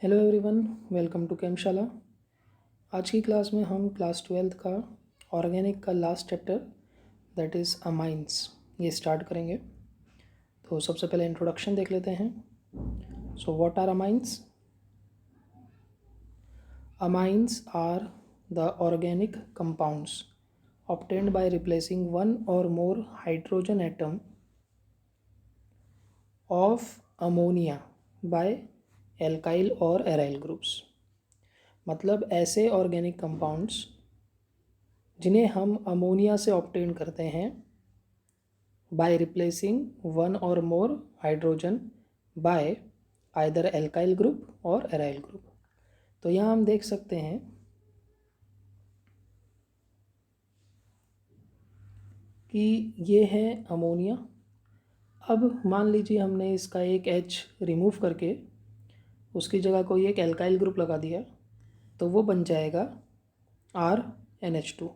Hello everyone, welcome to Chemshala. आज की class में हम क्लास 12th का ऑर्गेनिक का last chapter that is amines ये स्टार्ट करेंगे। तो सबसे पहले इंट्रोडक्शन देख लेते हैं। So what are amines? Amines are the organic compounds obtained by replacing one or more hydrogen atom of ammonia by alkyl or aryl groups। मतलब ऐसे ऑर्गेनिक कंपाउंड्स जिन्हें हम अमोनिया से ऑब्टेन करते हैं बाय रिप्लेसिंग वन और more hydrogen bye either alkyl group और aryl group. तो यहाँ हम देख सकते हैं कि ये है अमोनिया। अब मान लीजिए हमने इसका एक H रिमूव करके उसकी जगह कोई एक एल्काइल ग्रुप लगा दिया तो वो बन जाएगा RNH2।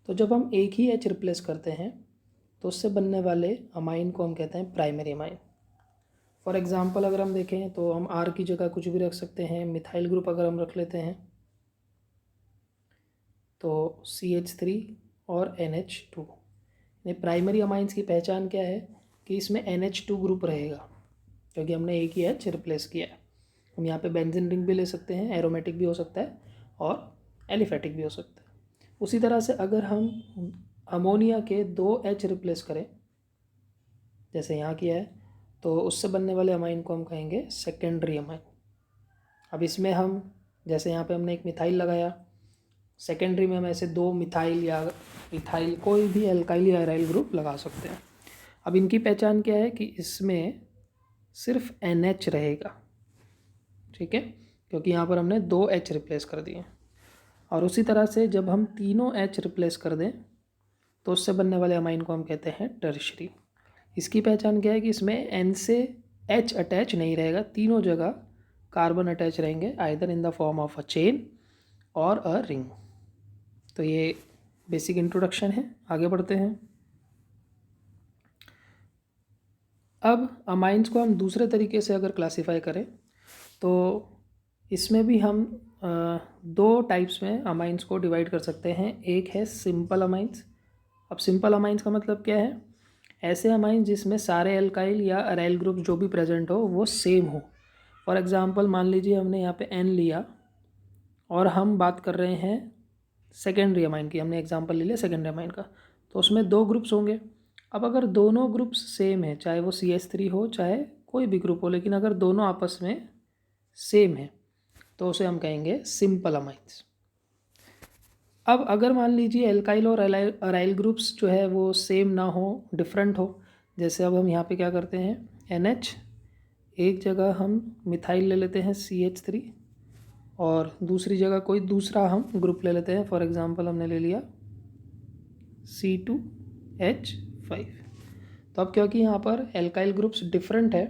तो जब हम एक ही H रिप्लेस करते हैं तो उससे बनने वाले अमाइन को हम कहते हैं प्राइमरी अमाइन। फॉर एग्ज़ाम्पल अगर हम देखें तो हम R की जगह कुछ भी रख सकते हैं। मिथाइल ग्रुप अगर हम रख लेते हैं तो CH3 और NH2। ये प्राइमरी अमाइंस की पहचान क्या है कि इसमें NH2 ग्रुप रहेगा क्योंकि हमने एक ही H रिप्लेस किया है। हम यहाँ पे बेंजीन रिंग भी ले सकते हैं, एरोमेटिक भी हो सकता है और एलिफेटिक भी हो सकता है। उसी तरह से अगर हम अमोनिया के दो H रिप्लेस करें जैसे यहाँ किया है तो उससे बनने वाले अमाइन को हम कहेंगे सेकेंडरी अमाइन। अब इसमें हम जैसे यहाँ पे हमने एक मिथाइल लगाया, सेकेंडरी में हम ऐसे दो मिथाइल या इथाइल कोई भी एल्काइल या एराइल ग्रुप लगा सकते हैं। अब इनकी पहचान क्या है कि इसमें सिर्फ NH रहेगा, ठीक है, क्योंकि यहाँ पर हमने दो H रिप्लेस कर दिए। और उसी तरह से जब हम तीनों H रिप्लेस कर दें तो उससे बनने वाले अमाइन को हम कहते हैं टर्शरी। इसकी पहचान क्या है कि इसमें N से H अटैच नहीं रहेगा, तीनों जगह कार्बन अटैच रहेंगे either in the form of a chain और अ रिंग। तो ये बेसिक इंट्रोडक्शन है, आगे बढ़ते हैं। अब अमाइंस को हम दूसरे तरीके से अगर क्लासिफाई करें तो इसमें भी हम दो टाइप्स में अमाइंस को डिवाइड कर सकते हैं। एक है सिंपल अमाइंस। अब सिंपल अमाइंस का मतलब क्या है? ऐसे अमाइंस जिसमें सारे एल्काइल या अराइल ग्रुप जो भी प्रेजेंट हो वो सेम हो। फॉर एग्जांपल मान लीजिए हमने यहाँ पे N लिया और हम बात कर रहे हैं सेकेंडरी अमाइन की, हमने एग्जांपल ले लिया सेकेंडरी अमाइन का, तो उसमें दो ग्रुप्स होंगे। अब अगर दोनों ग्रुप्स सेम है, चाहे वो CH3 हो चाहे कोई भी ग्रुप हो, लेकिन अगर दोनों आपस में सेम है तो उसे हम कहेंगे सिंपल अमाइंस। अब अगर मान लीजिए एल्काइल और अराइल ग्रुप्स जो है वो सेम ना हो, डिफरेंट हो, जैसे अब हम यहाँ पे क्या करते हैं NH, एक जगह हम मिथाइल ले लेते हैं CH3 और दूसरी जगह कोई दूसरा हम ग्रुप ले लेते हैं। फॉर एग्जांपल हमने ले लिया C2H5। तो अब क्योंकि यहाँ पर एल्काइल ग्रुप्स डिफरेंट है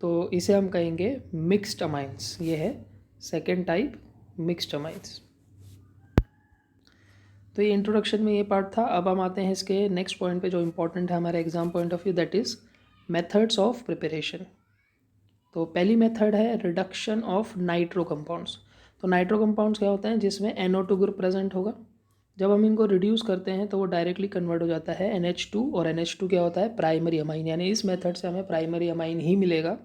तो इसे हम कहेंगे मिक्स्ड अमाइंस। ये है सेकेंड टाइप, मिक्स्ड अमाइंस। तो ये इंट्रोडक्शन में ये पार्ट था। अब हम आते हैं इसके नेक्स्ट पॉइंट पे जो इंपॉर्टेंट है हमारे exam point of view, that is methods of preparation. तो पहली मेथड है रिडक्शन ऑफ नाइट्रो कंपाउंड्स। तो नाइट्रो कंपाउंड्स क्या होते हैं? जिसमें NO2 ग्रुप प्रेजेंट होगा। जब हम इनको रिड्यूस करते हैं तो वो डायरेक्टली कन्वर्ट हो जाता है NH2 और NH2 क्या होता है? प्राइमरी अमाइन, यानी इस मेथड से हमें प्राइमरी अमाइन ही मिलेगा।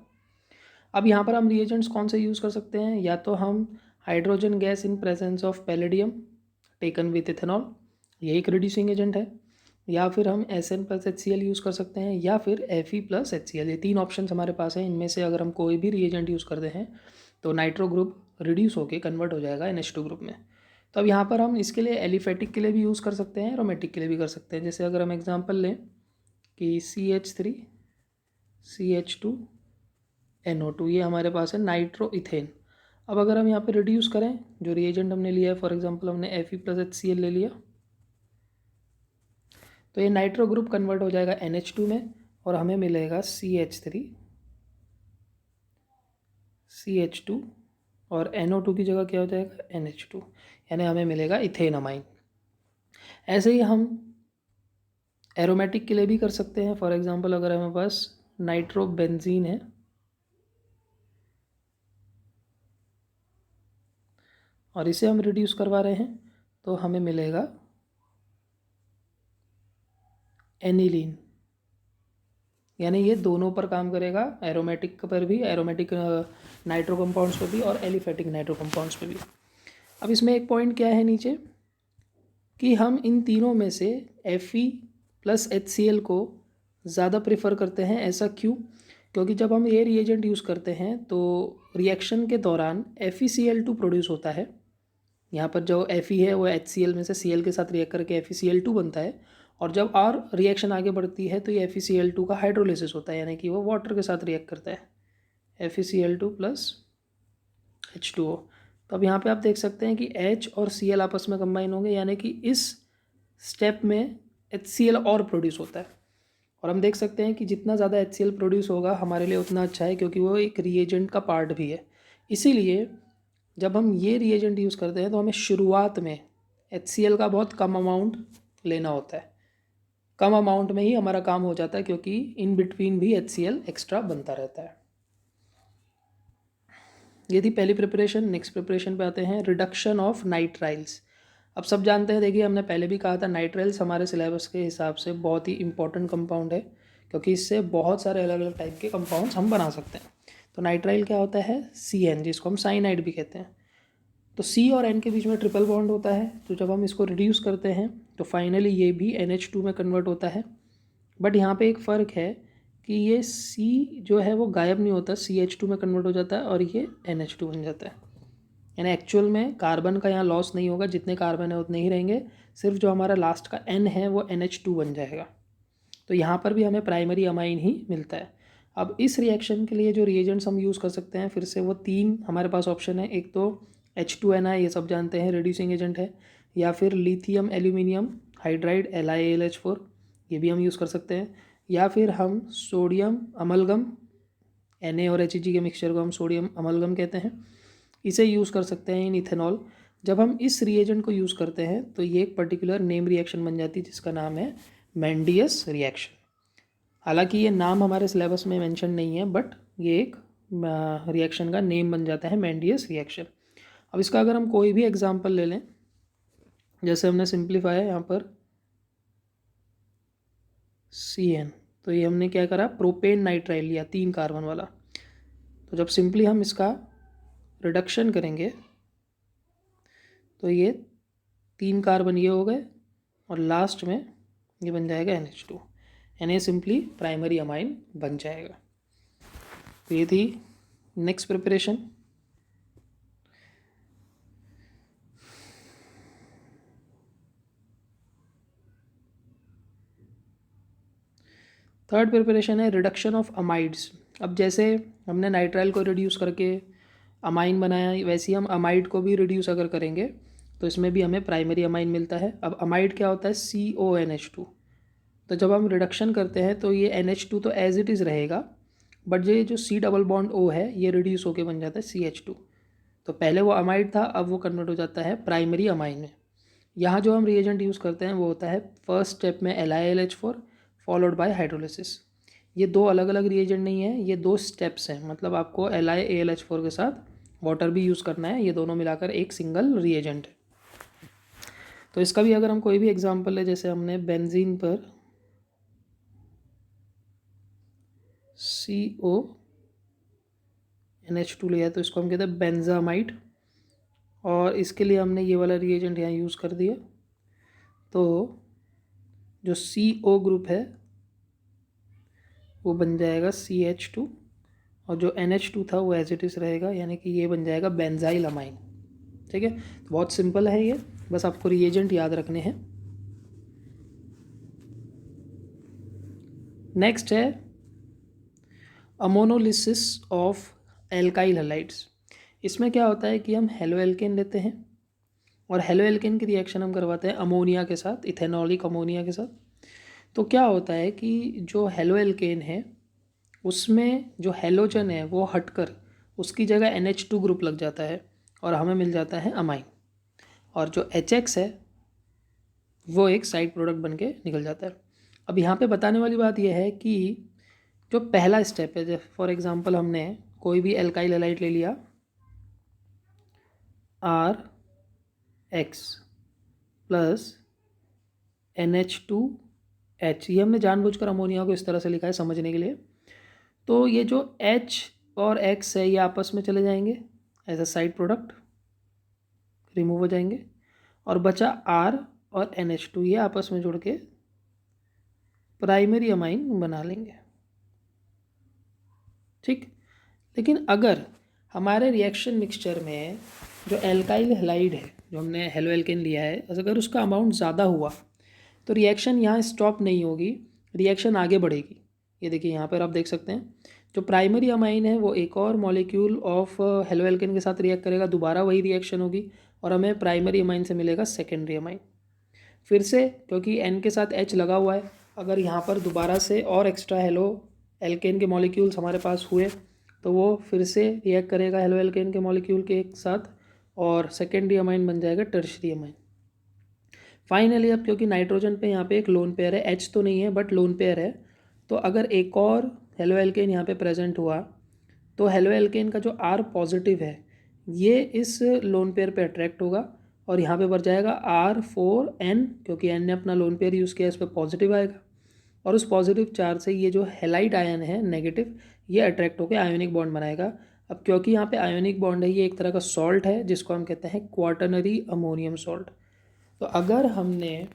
अब यहाँ पर हम रिएजेंट्स कौन से यूज़ कर सकते हैं? या तो हम hydrogen gas in presence of palladium taken with ethanol, ये एक रिड्यूसिंग एजेंट है, या फिर हम SN+HCl यूज़ कर सकते हैं, या फिर Fe+HCl। ये तीन ऑप्शन हमारे पास हैं। इनमें से अगर हम कोई भी रिएजेंट यूज़ करते हैं तो नाइट्रो ग्रुप रिड्यूस होकर कन्वर्ट हो जाएगा NH2 ग्रुप में। तो अब यहाँ पर हम इसके लिए एलिफेटिक के लिए भी यूज़ कर सकते हैं, एरोमेटिक के लिए भी कर सकते हैं। जैसे अगर हम एग्जांपल लें कि CH3 CH2 NO2, ये हमारे पास है नाइट्रो इथेन। अब अगर हम यहाँ पे रिड्यूस करें, जो रिएजेंट हमने लिया है, फॉर एग्जांपल हमने Fe+HCl ले लिया, तो ये नाइट्रो ग्रुप कन्वर्ट हो जाएगा NH2 में और हमें मिलेगा CH3 CH2 और NO2 की जगह क्या हो जाएगा NH2, यानी हमें मिलेगा इथेन अमाइन। ऐसे ही हम एरोमेटिक के लिए भी कर सकते हैं। फॉर एग्जांपल अगर हमारे पास नाइट्रो बेंजीन है और इसे हम रिड्यूस करवा रहे हैं तो हमें मिलेगा एनिलीन। यानी ये दोनों पर काम करेगा, एरोमेटिक पर भी, एरोमेटिक नाइट्रो कंपाउंड्स पर भी और एलिफेटिक नाइट्रो कंपाउंड्स पर भी। अब इसमें एक पॉइंट क्या है नीचे कि हम इन तीनों में से Fe प्लस HCl को ज़्यादा प्रेफर करते हैं। ऐसा क्यों? क्योंकि जब हम ये रिएजेंट यूज़ करते हैं तो रिएक्शन के दौरान FeCl2 प्रोड्यूस होता है। यहाँ पर जो Fe है वो HCl में से Cl के साथ रिएक्ट करके FeCl2 बनता है, और जब और रिएक्शन आगे बढ़ती है तो ये FeCl2 का हाइड्रोलिसिस होता है, यानी कि वो वाटर के साथ रिएक्ट करता है FeCl2 प्लस H2O। तो अब यहाँ पे आप देख सकते हैं कि H और Cl आपस में कंबाइन होंगे, यानी कि इस स्टेप में HCl और प्रोड्यूस होता है। और हम देख सकते हैं कि जितना ज़्यादा HCl प्रोड्यूस होगा हमारे लिए उतना अच्छा है, क्योंकि वो एक रिएजेंट का पार्ट भी है। इसीलिए जब हम ये रिएजेंट यूज़ करते हैं तो हमें शुरुआत में HCl का बहुत कम अमाउंट लेना होता है। कम अमाउंट में ही हमारा काम हो जाता है, क्योंकि इन बिटवीन भी HCl एक्स्ट्रा बनता रहता है। ये थी पहली प्रिपरेशन। नेक्स्ट प्रिपरेशन पे आते हैं, रिडक्शन ऑफ नाइट्राइल्स। अब सब जानते हैं, देखिए हमने पहले भी कहा था नाइट्राइल्स हमारे सिलेबस के हिसाब से बहुत ही इंपॉर्टेंट कंपाउंड है, क्योंकि इससे बहुत सारे अलग अलग टाइप के कंपाउंड्स हम बना सकते हैं। तो नाइट्राइल क्या होता है? CN, जिसको हम साइनाइड भी कहते हैं। तो C और N के बीच में ट्रिपल बॉन्ड होता है, तो जब हम इसको रिड्यूस करते हैं तो फाइनली ये भी NH2 में कन्वर्ट होता है। बट यहाँ पे एक फ़र्क है कि ये C जो है वो गायब नहीं होता, CH2 में कन्वर्ट हो जाता है और ये NH2 बन जाता है। यानी एक्चुअल में कार्बन का यहाँ लॉस नहीं होगा, जितने कार्बन है उतने ही रहेंगे, सिर्फ जो हमारा लास्ट का N है वो NH2 बन जाएगा। तो यहाँ पर भी हमें प्राइमरी अमाइन ही मिलता है। अब इस रिएक्शन के लिए जो रिएजेंट्स हम यूज़ कर सकते हैं, फिर से वो तीन हमारे पास ऑप्शन है। एक तो H2Ni, ये सब जानते हैं रिड्यूसिंग एजेंट है, या फिर लिथियम एल्यूमिनियम हाइड्राइड LiAlH4, ये भी हम यूज़ कर सकते हैं, या फिर हम सोडियम अमलगम, Na और Heg के मिक्सचर को हम सोडियम अमलगम कहते हैं, इसे यूज़ कर सकते हैं इन इथेनॉल। जब हम इस रिएजेंट को यूज़ करते हैं तो ये एक पर्टिकुलर नेम रिएक्शन बन जाती है, जिसका नाम है मेंडियस रिएक्शन। हालांकि ये नाम हमारे सिलेबस में मेंशन नहीं है, बट ये एक रिएक्शन का नेम बन जाता है, मेंडियस रिएक्शन। अब इसका अगर हम कोई भी एग्जांपल ले लें, जैसे हमने सिंप्लीफाई है यहाँ पर CN, तो ये हमने क्या करा, प्रोपेन नाइट्राइल लिया 3 कार्बन वाला। तो जब सिंपली हम इसका रिडक्शन करेंगे तो ये 3 कार्बन ये हो गए और लास्ट में ये बन जाएगा NH2, यानी सिंपली प्राइमरी अमाइन बन जाएगा। तो ये थी नेक्स्ट प्रिपरेशन। थर्ड प्रिपरेशन है रिडक्शन ऑफ अमाइड्स। अब जैसे हमने नाइट्राइल को रिड्यूस करके अमाइन बनाया, वैसे ही हम अमाइड को भी रिड्यूस अगर करेंगे तो इसमें भी हमें प्राइमरी अमाइन मिलता है। अब अमाइड क्या होता है? CONH2। तो जब हम रिडक्शन करते हैं तो ये NH2 तो एज इट इज़ रहेगा, बट ये जो C डबल बॉन्ड O है ये रिड्यूस होके बन जाता है CH2। तो पहले वो अमाइड था, अब वो कन्वर्ट हो जाता है प्राइमरी अमाइन में। यहाँ जो हम रिएजेंट यूज़ करते हैं वो होता है फर्स्ट स्टेप में LiAlH4 फॉलोड बाय हाइड्रोलिसिस। ये दो अलग अलग रिएजेंट नहीं है, ये 2 स्टेप्स हैं, मतलब आपको LiAlH4 के साथ वाटर भी यूज़ करना है, ये दोनों मिलाकर एक सिंगल रिएजेंट है। तो इसका भी अगर हम कोई भी एग्जांपल है, जैसे हमने बेंजीन पर CONH2 लिया तो इसको हम कहते हैं बेंजामाइड, और इसके लिए हमने ये वाला रिएजेंट यहाँ यूज़ कर दिया। तो जो CO ग्रुप है वो बन जाएगा CH2, और जो NH2 था वो एज इट इज़ रहेगा, यानी कि ये बन जाएगा बेंजाइल अमाइन। ठीक है, तो बहुत सिंपल है ये, बस आपको रिएजेंट याद रखने हैं। नेक्स्ट है अमोनोलिसिस ऑफ एल्काइल हैलाइड्स। इसमें क्या होता है कि हम हेलो एल्केन लेते हैं और हेलो एल्केन की रिएक्शन हम करवाते हैं अमोनिया के साथ, इथेनॉलिक अमोनिया के साथ। तो क्या होता है कि जो हेलो एल्केन है उसमें जो हेलोजन है वो हटकर उसकी जगह NH2 ग्रुप लग जाता है और हमें मिल जाता है अमाइन, और जो HX है वो एक साइड प्रोडक्ट बन के निकल जाता है। अब यहाँ पे बताने वाली बात यह है कि जो पहला स्टेप है, जैसे फॉर एग्जांपल हमने कोई भी एल्काइल हैलाइड ले लिया एक्स प्लस NH2H, ये हमने जानबूझकर अमोनिया को इस तरह से लिखा है समझने के लिए। तो ये जो H और X है ये आपस में चले जाएंगे as a side product, remove हो जाएंगे, और बचा R और NH2, ये आपस में जुड़ के प्राइमरी अमाइन बना लेंगे। ठीक, लेकिन अगर हमारे रिएक्शन मिक्सचर में जो एल्काइल हैलाइड है, जो हमने हेलो एल्केन लिया है, अगर उसका अमाउंट ज़्यादा हुआ तो रिएक्शन यहाँ स्टॉप नहीं होगी, रिएक्शन आगे बढ़ेगी। ये देखिए यहाँ पर आप देख सकते हैं जो प्राइमरी अमाइन है वो एक और मॉलिक्यूल ऑफ हेलो एल्केन के साथ रिएक्ट करेगा, दोबारा वही रिएक्शन होगी और हमें प्राइमरी अमाइन से मिलेगा सेकेंडरी अमाइन। फिर से क्योंकि N के साथ H लगा हुआ है, अगर यहाँ पर दोबारा से और एक्स्ट्रा हेलो एल्केन के मॉलिक्यूल्स हमारे पास हुए तो वो फिर से रिएक्ट करेगा हेलो एल्केन के मॉलिक्यूल के साथ और सेकेंडरी अमाइन बन जाएगा टर्शरी अमाइन। फाइनली अब क्योंकि नाइट्रोजन पे यहाँ पे एक लोन पेयर है, H तो नहीं है बट लोन पेयर है, तो अगर एक और हेलो एल्केन यहाँ पे प्रेजेंट हुआ तो हेलो एल्केन का जो R पॉजिटिव है ये इस लोन पेयर पे अट्रैक्ट होगा और यहाँ पे बढ़ जाएगा R4N, क्योंकि N ने अपना लोन पेयर यूज़ किया, इस पर पॉजिटिव आएगा और उस पॉजिटिव चार्ज से ये जो हेलाइड आयन है नेगेटिव, ये अट्रैक्ट होकर आयोनिक बॉन्ड बनाएगा। अब क्योंकि यहाँ पे आयोनिक बॉन्ड है, ये एक तरह का सॉल्ट है जिसको हम कहते हैं क्वाटर्नरी अमोनियम सॉल्ट। तो अगर हमने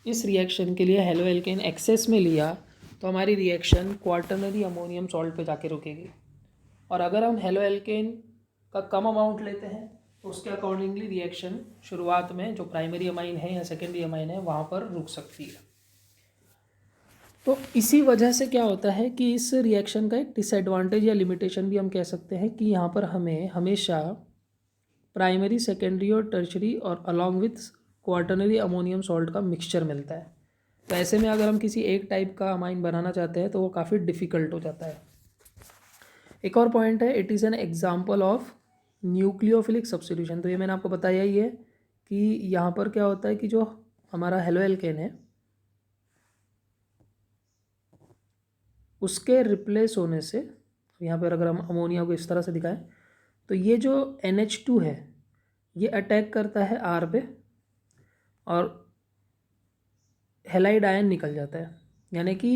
इस रिएक्शन के लिए हेलो एल्केन एक्सेस में लिया तो हमारी रिएक्शन क्वाटर्नरी अमोनियम सॉल्ट पे जाके रुकेगी, और अगर हम हेलो एल्केन का कम अमाउंट लेते हैं तो उसके अकॉर्डिंगली रिएक्शन शुरुआत में जो प्राइमरी अमाइन है या सेकेंडरी अमाइन है वहाँ पर रुक सकती है। तो इसी वजह से क्या होता है कि इस रिएक्शन का एक डिसएडवांटेज या लिमिटेशन भी हम कह सकते हैं कि यहाँ पर हमें हमेशा प्राइमरी, सेकेंडरी और टर्शरी और along with quaternary ammonium salt का मिक्सचर मिलता है। तो ऐसे में अगर हम किसी एक टाइप का अमाइन बनाना चाहते हैं तो वो काफ़ी डिफ़िकल्ट हो जाता है। एक और पॉइंट है, it is an example of nucleophilic substitution. तो ये मैंने आपको बताया ही है कि यहाँ पर क्या होता है कि जो हमारा हेलो एल्केन है उसके रिप्लेस होने से, यहाँ पर अगर हम अमोनिया को इस तरह से दिखाएं तो ये जो NH2 है ये अटैक करता है R पे और हेलाइड आयन निकल जाता है, यानी कि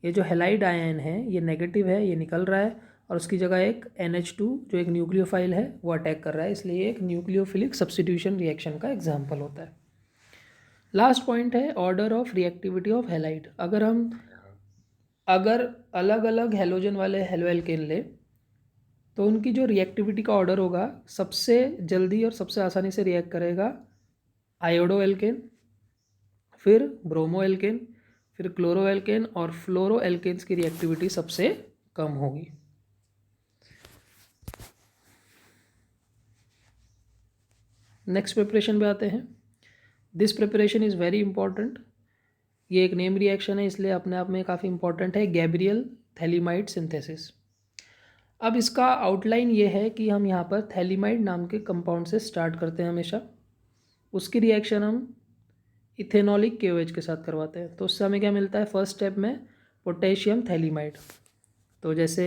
ये जो हेलाइड आयन है ये नेगेटिव है, ये निकल रहा है और उसकी जगह एक NH2 जो एक न्यूक्लियोफाइल है वो अटैक कर रहा है, इसलिए एक न्यूक्लियोफिलिक सब्स्टिट्यूशन रिएक्शन का एग्जाम्पल होता है। लास्ट पॉइंट है order of reactivity of halide. अगर अलग अलग हेलोजन वाले हेलो एल्केन ले तो उनकी जो रिएक्टिविटी का ऑर्डर होगा, सबसे जल्दी और सबसे आसानी से रिएक्ट करेगा आयोडो एल्केन, फिर ब्रोमो एल्केन, फिर क्लोरो एल्केन और फ्लोरो एल्केन्स की रिएक्टिविटी सबसे कम होगी। नेक्स्ट प्रिपरेशन पे आते हैं। This preparation is very important. ये एक नेम रिएक्शन है इसलिए अपने आप में काफ़ी इंपॉर्टेंट है, गैब्रियल थैलीमाइड सिंथेसिस। अब इसका आउटलाइन ये है कि हम यहाँ पर थैलीमाइड नाम के कंपाउंड से स्टार्ट करते हैं हमेशा, उसकी रिएक्शन हम इथेनॉलिक KOH के साथ करवाते हैं। तो उससे हमें क्या मिलता है, फर्स्ट स्टेप में पोटेशियम थैलीमाइड। तो जैसे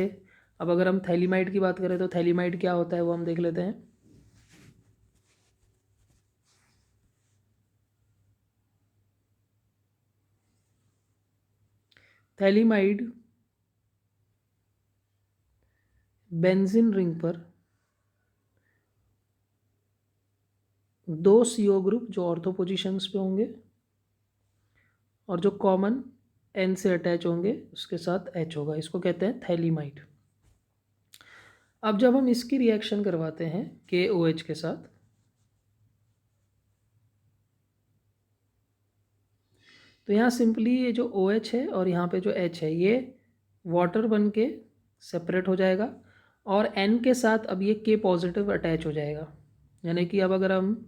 अब अगर हम थैलीमाइड की बात करें तो थैलीमाइड क्या होता है वो हम देख लेते हैं। थैलीमाइड बेंजीन रिंग पर दो CO ग्रुप जो ऑर्थो पोजीशंस पे होंगे और जो कॉमन N से अटैच होंगे उसके साथ H होगा, इसको कहते हैं थैलीमाइड। अब जब हम इसकी रिएक्शन करवाते हैं KOH के साथ तो यहाँ सिंपली ये जो OH है और यहाँ पे जो H है ये वाटर बन के सेपरेट हो जाएगा और N के साथ अब ये K पॉजिटिव अटैच हो जाएगा, यानी कि अब अगर हम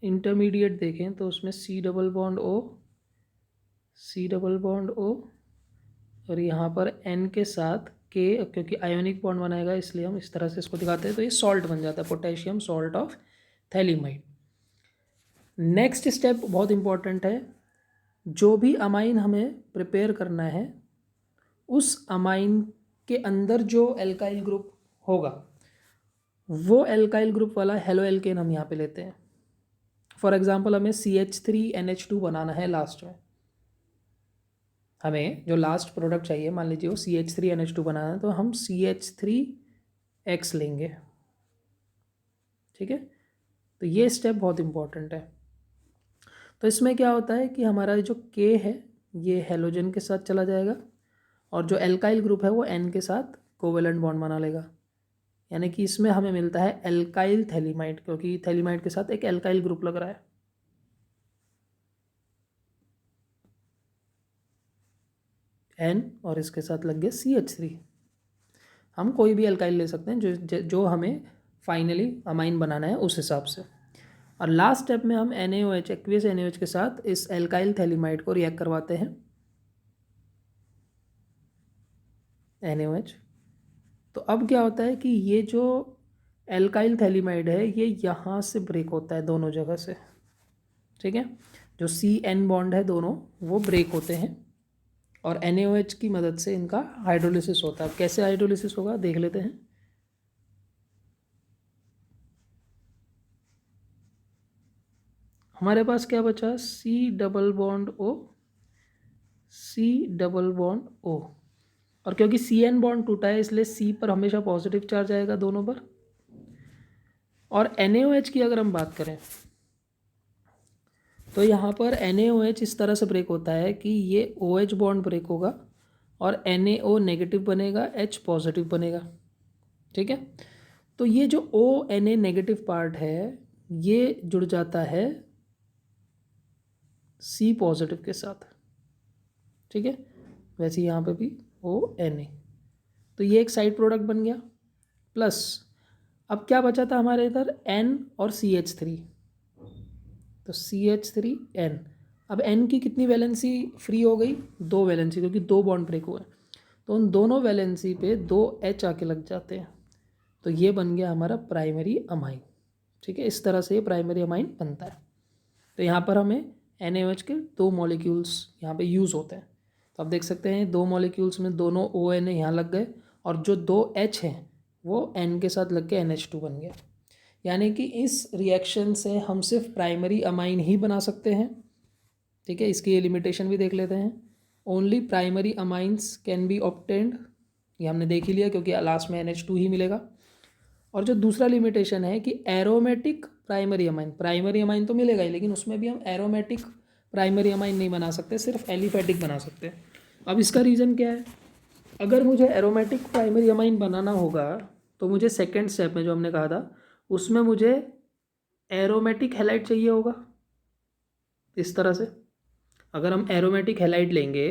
इंटरमीडिएट देखें तो उसमें C double bond O, C double bond O और यहाँ पर N के साथ K, क्योंकि आयोनिक बॉन्ड बनाएगा इसलिए हम इस तरह से इसको दिखाते हैं, तो ये सॉल्ट बन जाता है, potassium salt of phthalimide. Next step बहुत इंपॉर्टेंट है, जो भी अमाइन हमें प्रिपेयर करना है उस अमाइन के अंदर जो एल्काइल ग्रुप होगा वो एल्काइल ग्रुप वाला हेलो एल्केन हम यहाँ पे लेते हैं। फॉर एग्जांपल हमें CH3NH2 बनाना है लास्ट में, हमें जो लास्ट प्रोडक्ट चाहिए मान लीजिए वो CH3NH2 बनाना है, तो हम CH3X लेंगे। ठीक है, तो ये स्टेप बहुत इंपॉर्टेंट है। तो इसमें क्या होता है कि हमारा जो K है ये हेलोजन के साथ चला जाएगा और जो एल्काइल ग्रुप है वो N के साथ कोवेलेंट बॉन्ड बना लेगा, यानी कि इसमें हमें मिलता है एल्काइल थैलीमाइड, क्योंकि थैलीमाइड के साथ एक एल्काइल ग्रुप लग रहा है। N और इसके साथ लग गया CH3। हम कोई भी एल्काइल ले सकते हैं जो हमें फाइनली अमाइन बनाना है उस हिसाब से। और लास्ट स्टेप में हम NaOH एक्वियस NaOH के साथ इस एल्काइल थैलीमाइड को रिएक्ट करवाते हैं, NaOH। तो अब क्या होता है कि ये जो एल्काइल थैलीमाइड है ये यहाँ से ब्रेक होता है दोनों जगह से। ठीक है, जो CN बॉन्ड है दोनों वो ब्रेक होते हैं और NaOH की मदद से इनका हाइड्रोलिसिस होता है। कैसे हाइड्रोलिसिस होगा देख लेते हैं। हमारे पास क्या बचा, C⋅O, C⋅O, और क्योंकि CN बॉन्ड टूटा है इसलिए C पर हमेशा पॉजिटिव चार्ज आएगा दोनों पर। और NaOH की अगर हम बात करें तो यहाँ पर NaOH इस तरह से ब्रेक होता है कि ये OH बॉन्ड ब्रेक होगा और NaO नेगेटिव बनेगा, H पॉजिटिव बनेगा। ठीक है, तो ये जो ONa नेगेटिव पार्ट है ये जुड़ जाता है C पॉजिटिव के साथ। ठीक है, वैसे यहाँ पे भी ONa, तो ये एक साइड प्रोडक्ट बन गया। प्लस अब क्या बचा था हमारे इधर, N और CH3, तो CH3N। अब N की कितनी वैलेंसी फ्री हो गई, 2 वैलेंसी, क्योंकि 2 बॉन्ड ब्रेक हुए, तो उन दोनों वैलेंसी पे 2 H आके लग जाते हैं, तो ये बन गया हमारा प्राइमरी अमाइन। ठीक है, इस तरह से ये प्राइमरी अमाइन बनता है। तो यहाँ पर हमें NaOH के 2 मॉलिक्यूल्स यहाँ पे यूज़ होते हैं। तो आप देख सकते हैं 2 मॉलिक्यूल्स में दोनों ONa यहाँ लग गए और जो 2 H हैं वो N के साथ लग के NH2 बन गया। यानी कि इस रिएक्शन से हम सिर्फ प्राइमरी अमाइन ही बना सकते हैं। ठीक है, इसकी ये लिमिटेशन भी देख लेते हैं। Only primary amines can be obtained, ये हमने देख ही लिया क्योंकि लास्ट में NH2 ही मिलेगा। और जो दूसरा लिमिटेशन है कि aromatic primary amine, primary amine तो मिलेगा ही लेकिन उसमें भी हम एरोमेटिक प्राइमरी अमाइन नहीं बना सकते, सिर्फ एलिफेटिक बना सकते हैं। अब इसका रीज़न क्या है, अगर मुझे एरोमेटिक प्राइमरी अमाइन बनाना होगा तो मुझे सेकेंड स्टेप में जो हमने कहा था उसमें मुझे एरोमेटिक हैलाइड चाहिए होगा। इस तरह से अगर हम एरोमेटिक हैलाइड लेंगे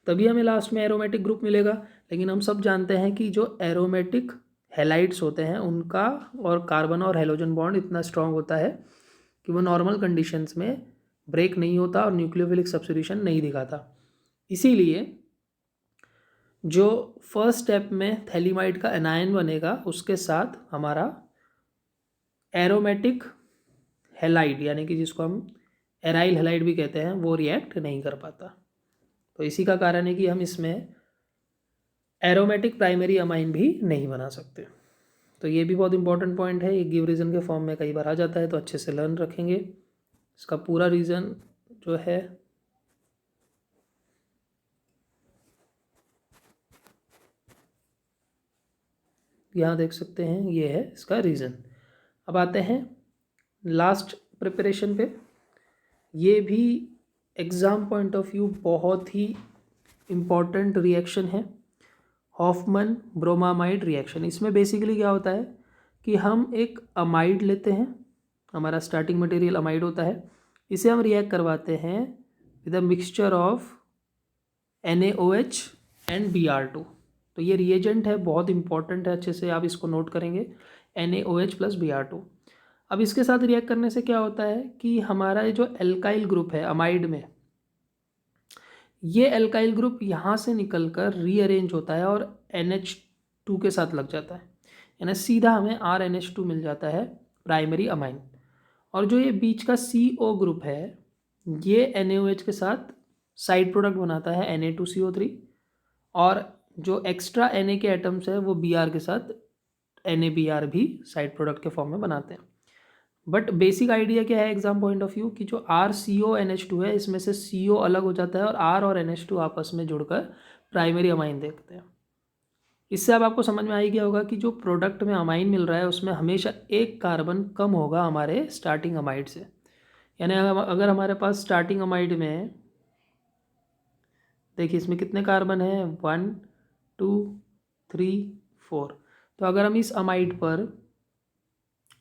तभी हमें लास्ट में एरोमेटिक ग्रुप मिलेगा, लेकिन हम सब जानते हैं कि जो एरोमेटिक हैलाइड्स होते हैं उनका और कार्बन और हेलोजन बॉन्ड इतना स्ट्रांग होता है कि वो नॉर्मल कंडीशंस में ब्रेक नहीं होता और न्यूक्लियोफिलिक सब्स्टिट्यूशन नहीं दिखाता। इसीलिए जो फर्स्ट स्टेप में थैलीमाइड का एनायन बनेगा उसके साथ हमारा एरोमेटिक हैलाइड, यानी कि जिसको हम एराइल हैलाइड भी कहते हैं, वो रिएक्ट नहीं कर पाता। तो इसी का कारण है कि हम इसमें एरोमेटिक प्राइमरी अमाइन भी नहीं बना सकते। तो ये भी बहुत इंपॉर्टेंट पॉइंट है, ये गिव रीज़न के फॉर्म में कई बार आ जाता है, तो अच्छे से लर्न रखेंगे। इसका पूरा रीज़न जो है यहाँ देख सकते हैं, ये है इसका रीज़न। अब आते हैं लास्ट प्रिपरेशन पे। ये भी एग्ज़ाम पॉइंट ऑफ व्यू बहुत ही इम्पॉर्टेंट रिएक्शन है, हॉफमैन ब्रोमामाइड रिएक्शन। इसमें बेसिकली क्या होता है कि हम एक अमाइड लेते हैं, हमारा स्टार्टिंग मटेरियल अमाइड होता है, इसे हम रिएक्ट करवाते हैं with a mixture of NaOH and Br2। तो ये रिएजेंट है, बहुत इंपॉर्टेंट है, अच्छे से आप इसको नोट करेंगे, NaOH प्लस Br2। अब इसके साथ रिएक्ट करने से क्या होता है कि हमारा जो एल्काइल ग्रुप है अमाइड में, ये एल्काइल ग्रुप यहाँ से निकलकर रीअरेंज होता है और NH2 के साथ लग जाता है, यानी सीधा हमें RNH2 मिल जाता है प्राइमरी अमाइन। और जो ये बीच का CO ग्रुप है ये NaOH के साथ साइड प्रोडक्ट बनाता है Na2CO3, और जो एक्स्ट्रा Na के एटम्स है वो Br के साथ NaBr भी साइड प्रोडक्ट के फॉर्म में बनाते हैं। बट बेसिक आइडिया क्या है एग्जाम पॉइंट ऑफ व्यू कि जो RCONH2 है इसमें से CO अलग हो जाता है और R और NH2 आपस में जुड़कर प्राइमरी अमाइन देखते हैं। इससे अब आपको समझ में आ ही गया होगा कि जो प्रोडक्ट में अमाइन मिल रहा है उसमें हमेशा एक कार्बन कम होगा हमारे स्टार्टिंग अमाइड से। यानी अगर हमारे पास स्टार्टिंग अमाइड में देखिए इसमें कितने कार्बन हैं 1 2 3 4, तो अगर हम इस अमाइड पर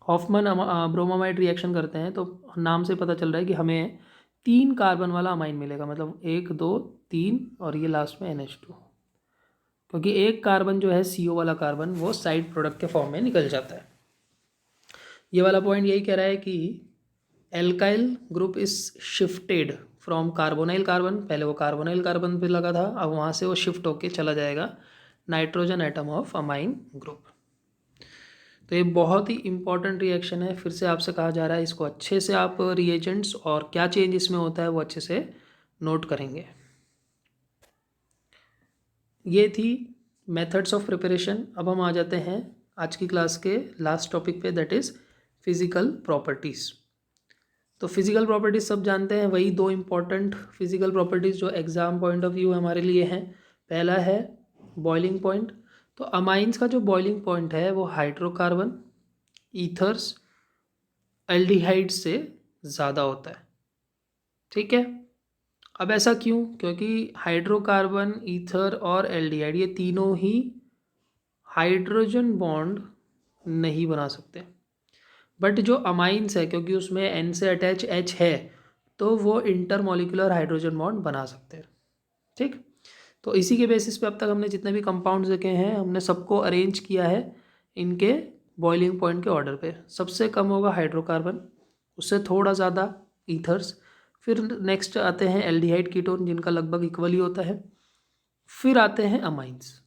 हॉफमैन ब्रोमामाइड रिएक्शन करते हैं तो नाम से पता चल रहा है कि हमें 3 कार्बन वाला अमाइन मिलेगा, मतलब 1 2 3 और ये लास्ट में NH2, क्योंकि एक कार्बन जो है CO वाला कार्बन वो साइड प्रोडक्ट के फॉर्म में निकल जाता है। ये वाला पॉइंट यही कह रहा है कि alkyl group is shifted from carbonyl carbon, पहले वो कार्बोनाइल कार्बन पे लगा था, अब वहाँ से वो शिफ्ट होके चला जाएगा nitrogen atom of amine group. तो ये बहुत ही इंपॉर्टेंट रिएक्शन है, फिर से आपसे कहा जा रहा है इसको अच्छे से आप रिएजेंट्स और क्या चेंज इसमें होता है वो अच्छे से नोट करेंगे। ये थी मेथड्स ऑफ प्रिपरेशन। अब हम आ जाते हैं आज की क्लास के लास्ट टॉपिक पे, दैट इज़ फिजिकल प्रॉपर्टीज़। तो फिजिकल प्रॉपर्टीज़ सब जानते हैं, वही 2 इम्पॉर्टेंट फिजिकल प्रॉपर्टीज़ जो एग्ज़ाम पॉइंट ऑफ व्यू हमारे लिए हैं। पहला है बॉइलिंग पॉइंट। तो अमाइंस का जो बॉइलिंग पॉइंट है वो हाइड्रोकार्बन, ईथर्स, एल्डिहाइड से ज़्यादा होता है। ठीक है, अब ऐसा क्यों? क्योंकि हाइड्रोकार्बन, ईथर और एल्डिहाइड ये तीनों ही हाइड्रोजन बॉन्ड नहीं बना सकते, बट जो अमाइंस है क्योंकि उसमें N से अटैच H है तो वो इंटरमॉलिक्यूलर हाइड्रोजन बॉन्ड बना सकते हैं। ठीक, तो इसी के बेसिस पे अब तक हमने जितने भी कंपाउंड्स देखे हैं हमने सबको अरेंज किया है इनके बॉइलिंग पॉइंट के ऑर्डर पे। सबसे कम होगा हाइड्रोकार्बन, उससे थोड़ा ज़्यादा ईथर्स, फिर नेक्स्ट आते हैं एल्डिहाइड कीटोन जिनका लगभग इक्वल ही होता है, फिर आते हैं अमाइंस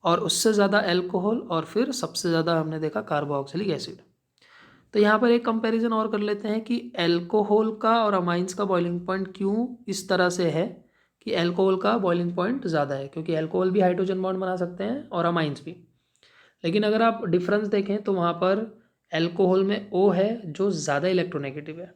और उससे ज़्यादा एल्कोहल, और फिर सबसे ज़्यादा हमने देखा कार्बोक्सिलिक एसिड। तो यहाँ पर एक कंपैरिजन और कर लेते हैं कि एल्कोहल का और अमाइंस का बॉइलिंग पॉइंट क्यों इस तरह से है कि एल्कोहल का बॉइलिंग पॉइंट ज़्यादा है, क्योंकि एल्कोहल भी हाइड्रोजन बॉन्ड बना सकते हैं और अमाइंस भी। लेकिन अगर आप डिफरेंस देखें तो वहाँ पर एल्कोहल में O है जो ज़्यादा इलेक्ट्रोनेगेटिव है,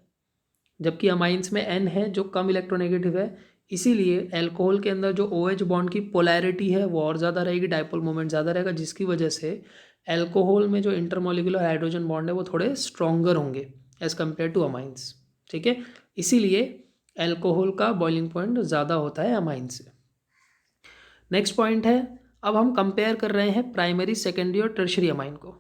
जबकि अमाइंस में N है जो कम इलेक्ट्रोनेगेटिव है। इसीलिए एल्कोहल के अंदर जो OH बॉन्ड की पोलैरिटी है वो और ज़्यादा रहेगी, डायपोल मोमेंट ज़्यादा रहेगा, जिसकी वजह से एल्कोहल में जो इंटरमॉलिक्यूलर हाइड्रोजन बॉन्ड है वो थोड़े स्ट्रॉन्गर होंगे एज़ कम्पेयर टू अमाइंस। ठीक है, इसीलिए एल्कोहल का बॉइलिंग पॉइंट ज़्यादा होता है अमाइंस से। नेक्स्ट पॉइंट है, अब हम कंपेयर कर रहे हैं प्राइमरी, सेकेंडरी और टर्शरी अमाइन को।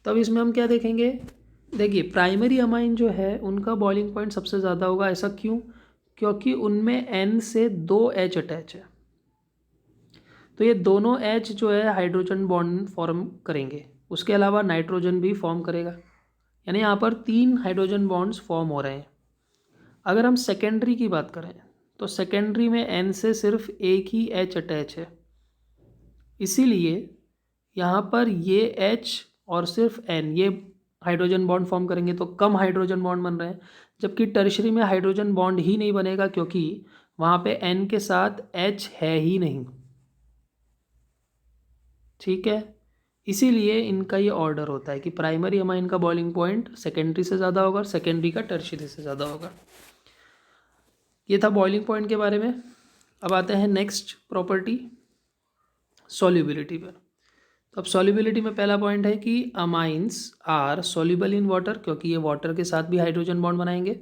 तब इसमें हम क्या देखेंगे? देखिए प्राइमरी अमाइन जो है उनका बॉइलिंग पॉइंट सबसे ज़्यादा होगा। ऐसा क्यों? क्योंकि उनमें N से 2 H अटैच है, तो ये दोनों H जो है हाइड्रोजन बॉन्ड फॉर्म करेंगे, उसके अलावा नाइट्रोजन भी फॉर्म करेगा, यानी यहाँ पर 3 हाइड्रोजन बॉन्ड्स फॉर्म हो रहे हैं। अगर हम सेकेंडरी की बात करें तो सेकेंडरी में N से सिर्फ एक ही H अटैच है, इसीलिए यहाँ पर ये H और सिर्फ N ये हाइड्रोजन बॉन्ड फॉर्म करेंगे तो कम हाइड्रोजन बॉन्ड बन रहे हैं, जबकि टर्शरी में हाइड्रोजन बॉन्ड ही नहीं बनेगा क्योंकि वहाँ पे N के साथ H है ही नहीं। ठीक है, इसीलिए इनका ये ऑर्डर होता है कि प्राइमरी अमाइन का बॉइलिंग पॉइंट सेकेंडरी से ज़्यादा होगा, सेकेंडरी का टर्शरी से ज़्यादा होगा। ये था बॉइलिंग पॉइंट के बारे में। अब आते हैं नेक्स्ट प्रॉपर्टी, सॉल्युबिलिटी पर। तो अब सॉल्युबिलिटी में पहला पॉइंट है कि amines are soluble in water, क्योंकि ये वाटर के साथ भी हाइड्रोजन बॉन्ड बनाएंगे।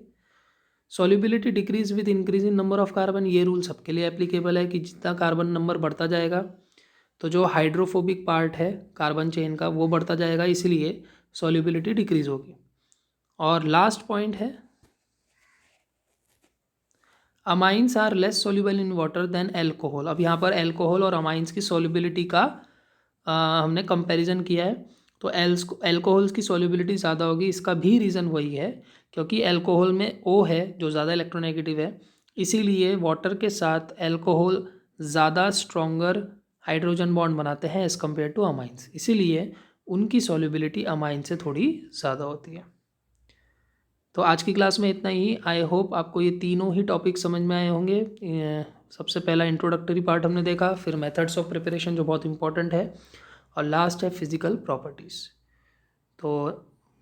Solubility decrease with increase in number of carbon, ये रूल सबके लिए एप्लीकेबल है कि जितना कार्बन नंबर बढ़ता जाएगा तो जो हाइड्रोफोबिक पार्ट है कार्बन चेन का वो बढ़ता जाएगा, इसलिए सॉल्युबिलिटी डिक्रीज होगी। और लास्ट पॉइंट है amines are less soluble in water than alcohol. अब यहाँ पर एल्कोहल और अमाइंस की सॉल्युबिलिटी का हमने कंपैरिजन किया है, तो एल्कोहल्स की सॉल्युबिलिटी ज़्यादा होगी। इसका भी रीज़न वही है क्योंकि एल्कोहल में O है जो ज़्यादा इलेक्ट्रोनेगेटिव है, इसीलिए वाटर के साथ एल्कोहल ज़्यादा स्ट्रॉन्गर हाइड्रोजन बॉन्ड बनाते हैं एज़ कम्पेयर टू अमाइंस, इसीलिए उनकी सॉल्युबिलिटी अमाइन से थोड़ी ज़्यादा होती है। तो आज की क्लास में इतना ही। आई होप आपको ये तीनों ही टॉपिक समझ में आए होंगे। सबसे पहला इंट्रोडक्टरी पार्ट हमने देखा, फिर मेथड्स ऑफ प्रिपरेशन जो बहुत इंपॉर्टेंट है, और लास्ट है फिजिकल प्रॉपर्टीज़। तो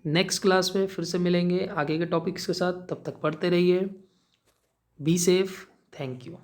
नेक्स्ट क्लास में फिर से मिलेंगे आगे के टॉपिक्स के साथ। तब तक पढ़ते रहिए। Be safe. Thank you.